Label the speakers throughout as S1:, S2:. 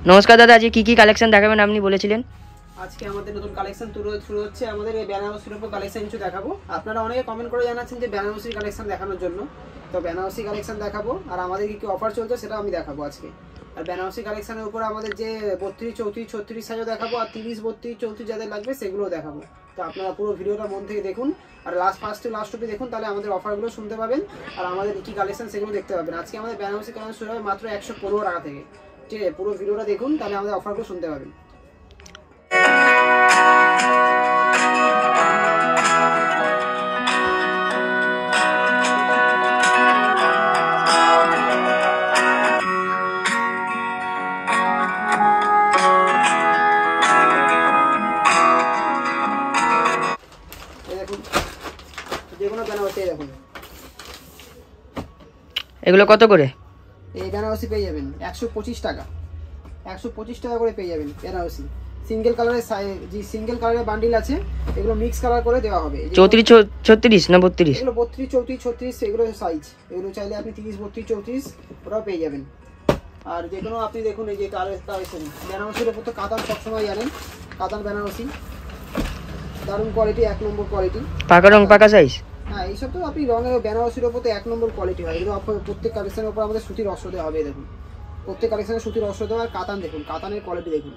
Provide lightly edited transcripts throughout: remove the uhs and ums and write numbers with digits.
S1: নমস্কার দাদা, আজকে কি কি কালেকশন দেখাবেন আপনি বলেছিলেন?
S2: আজকে আমাদের নতুন কালেকশন শুরু হচ্ছে। আমাদের এই বেনারসির উপর কালেকশন কিছু দেখাবো। আপনারা অনেকে কমেন্ট করে জানাচ্ছেন যে বেনারসির কালেকশন দেখানোর জন্য, তো বেনারসি কালেকশন দেখাবো। আর আমাদের কি কি অফার চলছে সেটা আমি দেখাবো আজকে। আর বেনারসি কালেকশনের উপর আমাদের যে 32, 34, 36 সাইজও দেখাবো, আর 30, 32, 34 যাদের লাগবে সেগুলোও দেখাবো। তো আপনারা পুরো ভিডিওটা মন থেকে দেখুন আর ফার্স্ট টু লাস্ট অবধি দেখুন, তাহলে আমাদের অফারগুলো শুনতে পাবেন আর আমাদের কি কালেকশন সেগুলো দেখতে পাবেন। আজকে আমাদের বেনারসি কালেকশন শুরু হবে মাত্র 115 টাকা থেকে। ঠিক আছে, পুরো ভিডিওটা দেখুন, তাহলে আমাদের অফারগুলো শুনতে পাবেন। যেগুলো বেনারসি দেখুন,
S1: এগুলো কত করে?
S2: এই বেনারসি পেয়ে যাবেন 125 টাকা। 125 টাকা করে পেয়ে যাবেন বেনারসি। সিঙ্গেল কালারের যে সিঙ্গেল কালারের বান্ডিল আছে, এগুলো মিক্স কালার করে দেওয়া হবে।
S1: 34, 36 না 32?
S2: এগুলো 32, 34, 36 এগুলো সাইজ। এগুলো চাইলে আপনি 30, 32, 34 ওটাও পেয়ে যাবেন। আর যে কোনো আপনি দেখুন, এই যে কালেকশন বেনারসির উপর তো কাতান সবসময় জানেন, কাতান বেনারসি দারুণ কোয়ালিটি, 1 নম্বর কোয়ালিটি।
S1: পাকা রং পাকা সাইজ?
S2: হ্যাঁ, এইসব তো আপনি রঙের বেনারসির ওপর তো 1 নম্বর কোয়ালিটি হয়। এগুলো প্রত্যেক কালেকশনের উপর আমাদের সুতির অস্ত্র দেওয়া হবে। দেখুন প্রত্যেক কালেকশনে সুতির অস্ত্র দেওয়া। আর কাতান দেখুন, কাতানের কোয়ালিটি দেখুন,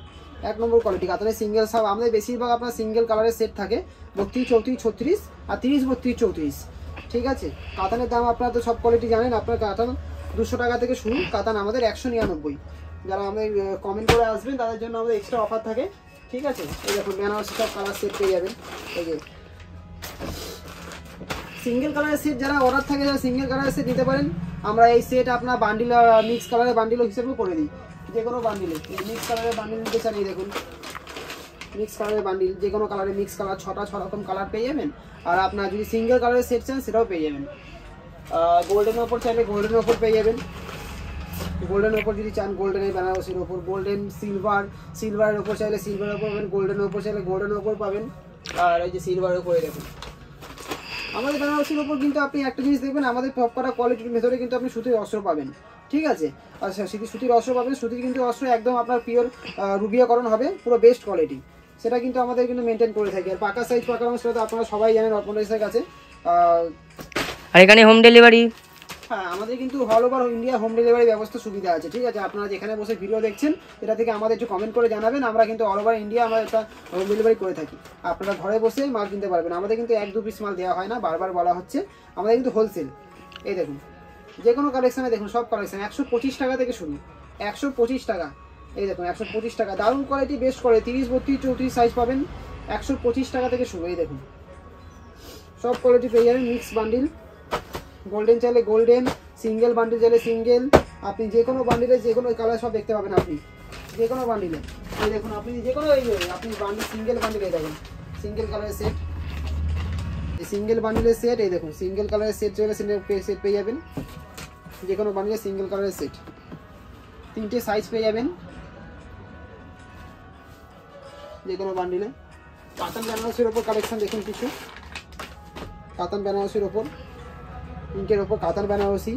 S2: 1 নম্বর কোয়ালিটি। কাতানের সিঙ্গেল সব আমাদের বেশিরভাগ আপনার সিঙ্গেল কালারের সেট থাকে 32, 34, 36 আর 30, 32, 34। ঠিক আছে, কাতানের দাম আপনারা তো সব কোয়ালিটি জানেন। আপনার কাতান 200 টাকা থেকে শুরু, কাতান আমাদের 199। যারা আমাদের কমেন্ট করে আসবেন তাদের জন্য আমাদের এক্সট্রা অফার থাকে। ঠিক আছে, এই দেখুন বেনারসি সব কালার সেট পেয়ে যাবেন। এই যে সিঙ্গেল কালারের সেট যারা অর্ডার থাকে, যারা সিঙ্গেল কালারের সেট নিতে পারেন। আমরা এই সেট আপনার বান্ডিল মিক্স কালারের বান্ডিল হিসেবেও করে দিই। যে কোনো বান্ডিলে মিক্স কালারের বান্ডিল নিতে চান, এই দেখুন মিক্স কালারের বান্ডিল, যে কোনো কালারের মিক্স কালার 6 রকম কালার পেয়ে যাবেন। আর আপনার যদি সিঙ্গেল কালারের সেট চান সেটাও পেয়ে যাবেন। গোল্ডেনের ওপর চাইলে গোল্ডেনের ওপর পেয়ে যাবেন। গোল্ডেনের ওপর যদি চান গোল্ডেনের বেনারসির ওপর, গোল্ডেন সিলভারের ওপর চাইলে সিলভারের ওপর পাবেন, গোল্ডেনের ওপর চাইলে গোল্ডেনের ওপর পাবেন। আর এই যে সিলভারের ওপরে দেখুন আমাদের বেনারসির ওপর কিন্তু আপনি একটা জিনিস দেখবেন, আমাদের সবকটা কোয়ালিটির ভেতরে কিন্তু আপনি সুতির অস্ত্র পাবেন। ঠিক আছে, আচ্ছা সুতির অস্ত্র পাবেন। সুতির কিন্তু অস্ত্র একদম আপনার পিওর রুবিয়াকরণ হবে, পুরো বেস্ট কোয়ালিটি। সেটা কিন্তু আমাদের কিন্তু মেনটেন করে থাকি। আর পাকা সাইজ পাকা রং সেটা তো আপনারা সবাই জানেন অর্পণের কাছে।
S1: আর এখানে হোম ডেলিভারি?
S2: হ্যাঁ, আমাদের কিন্তু all over India home delivery ব্যবস্থা সুবিধা আছে। ঠিক আছে, আপনারা যেখানে বসে ভিডিও দেখছেন এটা থেকে আমাদের একটু কমেন্ট করে জানাবেন। আমরা কিন্তু অল ওভার ইন্ডিয়া আমরা একটা হোম ডেলিভারি করে থাকি। আপনারা ঘরে বসে মাল কিনতে পারবেন। আমাদের কিন্তু 1-2 পিস মাল দেওয়া হয় না, বারবার বলা হচ্ছে। আমাদের কিন্তু হোলসেল। এই দেখুন যে কোনো কালেকশানে দেখুন, সব কালেকশান 125 টাকা থেকে শুরু। 125 টাকা। এই দেখুন 125 টাকা, দারুণ কোয়ালিটি, বেস্ট কোয়ালিটি। 30, 32, 34 সাইজ পাবেন 125 টাকা থেকে শুরু। এই দেখুন সব কোয়ালিটি পেয়ে যাবেন। মিক্স বান্ডিল, গোল্ডেন চাইলে গোল্ডেন, সিঙ্গেল বান্ডিল চাইলে সিঙ্গেল। আপনি যে কোনো বান্ডিলে যে কোনো কালার সব দেখতে পাবেন। আপনি যে কোনো বান্ডিলে এই দেখুন, আপনি যে কোনো আপনি বান্ডিল সিঙ্গেল বান্ডিলে দেখুন সিঙ্গেল কালারের সেট, সিঙ্গেল বান্ডিলের সেট। এই দেখুন সিঙ্গেল কালারের সেট চাইলে সেট পেয়ে যাবেন। যে কোনো বান্ডিলে সিঙ্গেল কালারের সেট, 3টে সাইজ পেয়ে যাবেন যে কোনো বান্ডিলে। কাতান বেনারসির ওপর কালেকশন দেখুন কিছু, কাতান বেনারসির ওপর পিঙ্কের ওপর কাতান বেনারসি।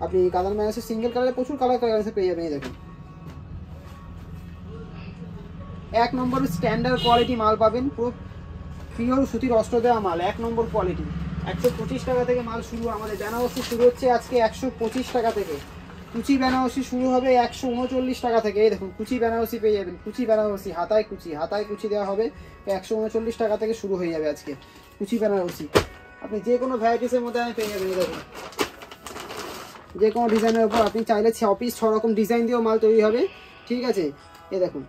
S2: আপনি কাতান বেনারসি সিঙ্গেল কালারে প্রচুর কালার পেয়ে যাবেন। এই দেখুন 1 নম্বর স্ট্যান্ডার্ড কোয়ালিটি মাল পাবেন, পুরো পিওর সুতির অস্ত্র দেওয়া মাল, 1 নম্বর কোয়ালিটি। 125 টাকা থেকে মাল শুরু। আমাদের বেনারসি শুরু হচ্ছে আজকে 125 টাকা থেকে। কুচি বেনারসি শুরু হবে 139 টাকা থেকে। এই দেখুন কুচি বেনারসি পেয়ে যাবেন, কুচি বেনারসি হাতায় কুচি দেওয়া হবে। 139 টাকা থেকে শুরু হয়ে যাবে আজকে কুচি বেনারসি। আপনি যে কোনো ভ্যারাইটিসের মধ্যে আমি পেয়ে যাবেন। দেখুন যে কোনো ডিজাইনের উপর আপনি চাইলে 6 পিস 6 রকম ডিজাইন দিয়েও মাল তৈরি হবে। ঠিক আছে, এই দেখুন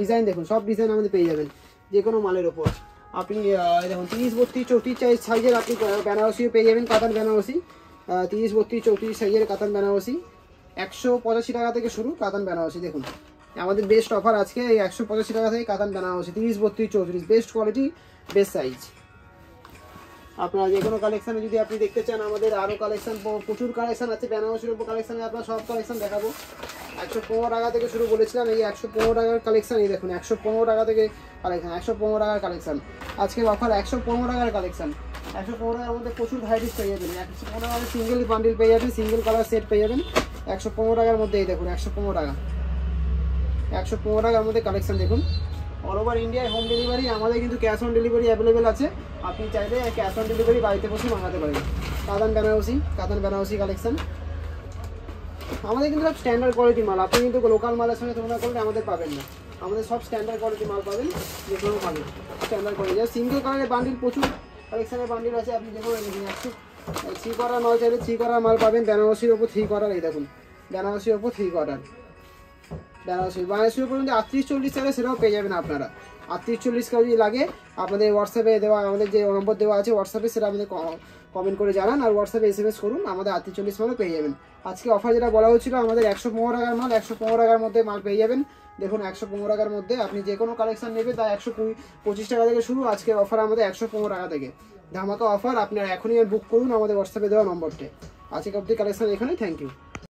S2: ডিজাইন দেখুন, সব ডিজাইন আমাদের পেয়ে যাবেন যে কোনো মালের ওপর। আপনি দেখুন 30, 32, 34 সাইজের আপনি বেনারসিও পেয়ে যাবেন। কাতান বেনারসি 30, 32, 34 সাইজের কাতান বেনারসি 185 টাকা থেকে শুরু। কাতান বেনারসি দেখুন আমাদের বেস্ট অফার আজকে, এই 185 টাকা থেকে কাতান Banarasi 30, 32, 34 best quality, best size. আপনারা যে কোনো কালেকশানে যদি আপনি দেখতে চান, আমাদের আরও কালেকশান প্রচুর কালেকশান আছে বেনারসির উপর কালেকশানে। আপনার সব কালেকশান দেখাবো। 115 টাকা থেকে শুরু বলেছিলাম, এই 115 টাকার কালেকশান। এই দেখুন 115 টাকা থেকে কালেকশান, 115 টাকার কালেকশান। আজকের অফার 115 টাকার কালেকশান। 115 টাকার মধ্যে প্রচুর ভ্যারাইটিস পেয়ে যাবেন। 115 টাকার সিঙ্গেল বান্ডিল পেয়ে যাবেন, সিঙ্গেল কালার সেট পেয়ে যাবেন 115 টাকার মধ্যে। এই দেখুন 115 টাকা। 115 টাকার মধ্যে কালেকশন দেখুন। অল ওভার ইন্ডিয়ায় হোম ডেলিভারি, আমাদের কিন্তু ক্যাশ অন ডেলিভারি অ্যাভেলেবেল আছে। আপনি চাইলে ক্যাশ অন ডেলিভারি বাড়িতে বসে মাঙাতে পারেন। কাতান বেনারসি কালেকশন, আমাদের কিন্তু সব স্ট্যান্ডার্ড কোয়ালিটি মাল। আপনি কিন্তু লোকাল মালের সঙ্গে তুলনা করলে আমাদের পাবেন না। আমাদের সব স্ট্যান্ডার্ড কোয়ালিটি মাল পাবেন, যে কোনো পাবেন স্ট্যান্ডার্ড কোয়ালিটি। যা সিঙ্গেল কালারের বান্ডিল, প্রচুর কালেকশনের বান্ডিল আছে। আপনি দেখুন 3 কোয়ার্টার মাল চাইলে 3 কোয়ার্টার মাল পাবেন। বেনারসির ওপর 3 কোয়ার্টার, এই দেখুন বেনারসির ওপর 3 কোয়ার্টার। বেনারসির উপর যদি 38-40 চাইলে সেটাও পেয়ে যাবেন আপনারা। 38-40 যদি লাগে আপনাদের হোয়াটসঅ্যাপে দেওয়া, আমাদের যে নম্বর দেওয়া আছে হোয়াটসঅ্যাপে, সেটা আমাদের কমেন্ট করে জানান আর হোয়াটসঅ্যাপে SMS করুন, আমাদের 38-40 মালও পেয়ে যাবেন। আজকে অফার যেটা বলা হচ্ছিল, আমাদের 115 টাকার মাল 115 টাকার মধ্যে মাল পেয়ে যাবেন। দেখুন 115 টাকার মধ্যে আপনি যে কোনো কালেকশন নেবেন, তা 125 টাকা থেকে শুরু। আজকের অফার আমাদের 115 টাকা থেকে ধামাকা অফার। আপনারা এখনই বুক করুন আমাদের হোয়াটসঅ্যাপে দেওয়া নম্বরটি। আজকে অবধি কালেকশন এখানেই, থ্যাংক ইউ।